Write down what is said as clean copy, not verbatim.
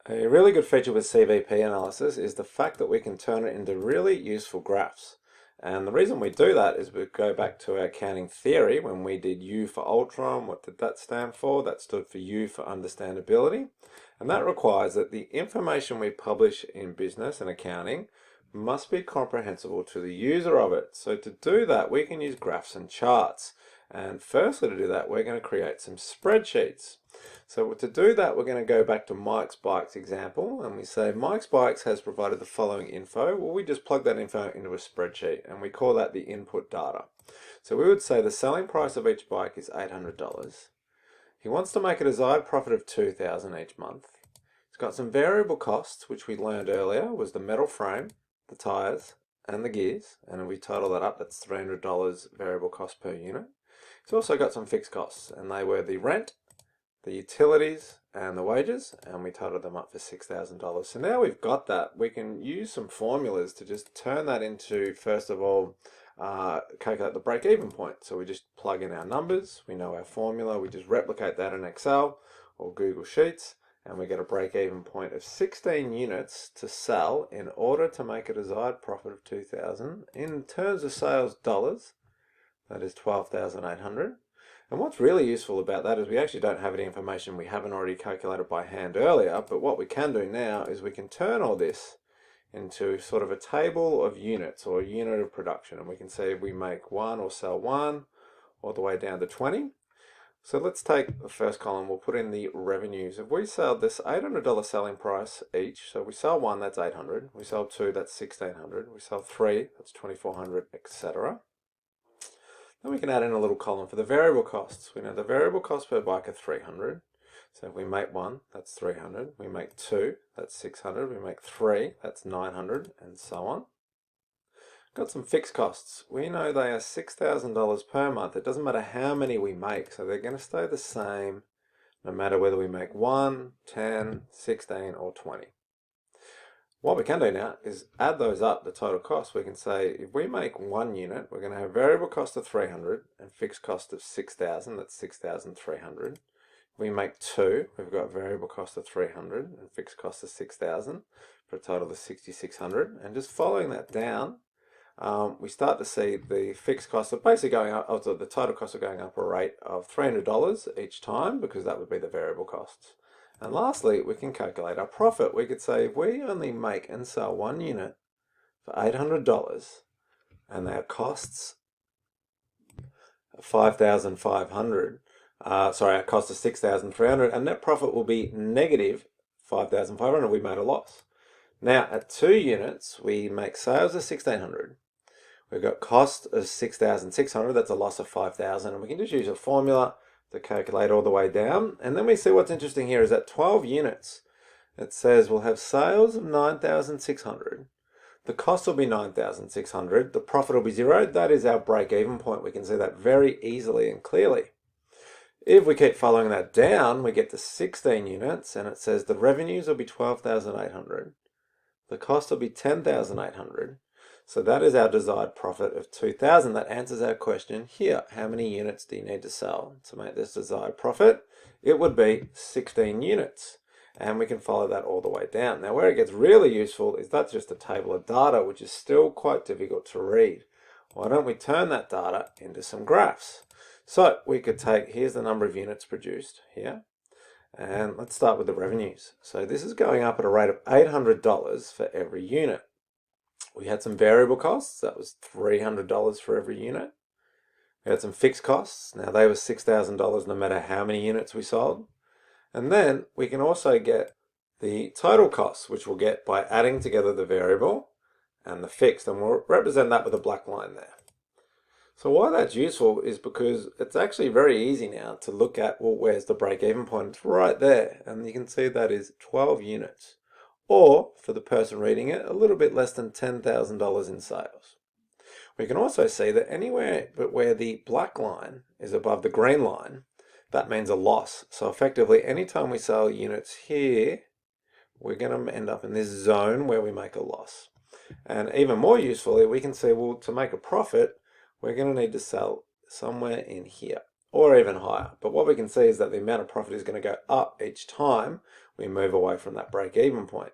A really good feature with CVP analysis is the fact that we can turn it into really useful graphs. And the reason we do that is we go back to our accounting theory when we did U for Ultron. What did that stand for? That stood for U for understandability. And that requires that the information we publish in business and accounting must be comprehensible to the user of it. So to do that, we can use graphs and charts. And firstly, to do that, we're going to create some spreadsheets. So to do that, we're going to go back to Mike's Bikes example, and we say Mike's Bikes has provided the following info. Well, we just plug that info into a spreadsheet, and we call that the input data. So we would say the selling price of each bike is $800. He wants to make a desired profit of $2,000 each month. He's got some variable costs, which we learned earlier was the metal frame, the tires, and the gears, and if we total that up, that's $300 variable cost per unit. He's also got some fixed costs, and they were the rent, the utilities, and the wages, and we totaled them up for $6,000. So now we've got that, we can use some formulas to just turn that into, first of all, calculate the break-even point. So we just plug in our numbers, we know our formula, we just replicate that in Excel or Google Sheets, and we get a break-even point of 16 units to sell in order to make a desired profit of 2,000. In terms of sales dollars, that is 12,800. And what's really useful about that is we actually don't have any information we haven't already calculated by hand earlier, but what we can do now is we can turn all this into sort of a table of units or a unit of production, and we can say if we make one or sell one all the way down to 20. So let's take the first column, we'll put in the revenues. If we sell this $800 selling price each, so we sell one, that's 800, we sell two, that's 1600, we sell three, that's 2400, etc. Then we can add in a little column for the variable costs. We know the variable costs per bike are 300. So if we make one, that's 300. We make two, that's 600. We make three, that's 900, and so on. Got some fixed costs. We know they are $6,000 per month. It doesn't matter how many we make, so they're going to stay the same no matter whether we make 1, 10, 16, or 20. What we can do now is add those up, the total cost. We can say if we make one unit, we're going to have variable cost of 300 and fixed cost of 6,000, that's 6,300. If we make two, we've got variable cost of 300 and fixed cost of 6,000 for a total of 6,600. And just following that down, we start to see the fixed costs are basically going up, also the total costs are going up a rate of $300 each time because that would be the variable costs. And lastly, we can calculate our profit. We could say if we only make and sell one unit for $800 and our costs are 5,500, our cost is 6,300, and net profit will be negative 5,500. We made a loss. Now at 2 units, we make sales of 1,600. We've got cost of 6,600. That's a loss of 5,000, and we can just use a formula to calculate all the way down. And then we see what's interesting here is that 12 units, it says we'll have sales of 9,600. The cost will be 9,600. The profit will be zero. That is our break-even point. We can see that very easily and clearly. If we keep following that down, we get to 16 units, and it says the revenues will be 12,800. The cost will be 10,800. So that is our desired profit of 2,000. That answers our question here. How many units do you need to sell to make this desired profit? It would be 16 units. And we can follow that all the way down. Now where it gets really useful is that's just a table of data, which is still quite difficult to read. Why don't we turn that data into some graphs? So we could take, here's the number of units produced here. And let's start with the revenues. So this is going up at a rate of $800 for every unit. We had some variable costs, that was $300 for every unit. We had some fixed costs, now they were $6,000 no matter how many units we sold. And then we can also get the total costs, which we'll get by adding together the variable and the fixed, and we'll represent that with a black line there. So why that's useful is because it's actually very easy now to look at, well, where's the break-even point? It's right there, and you can see that is 12 units. Or, for the person reading it, a little bit less than $10,000 in sales. We can also see that anywhere but where the black line is above the green line, that means a loss. So effectively, anytime we sell units here, we're going to end up in this zone where we make a loss. And even more usefully, we can see, well, to make a profit, we're going to need to sell somewhere in here. or even higher. But what we can see is that the amount of profit is going to go up each time we move away from that break-even point.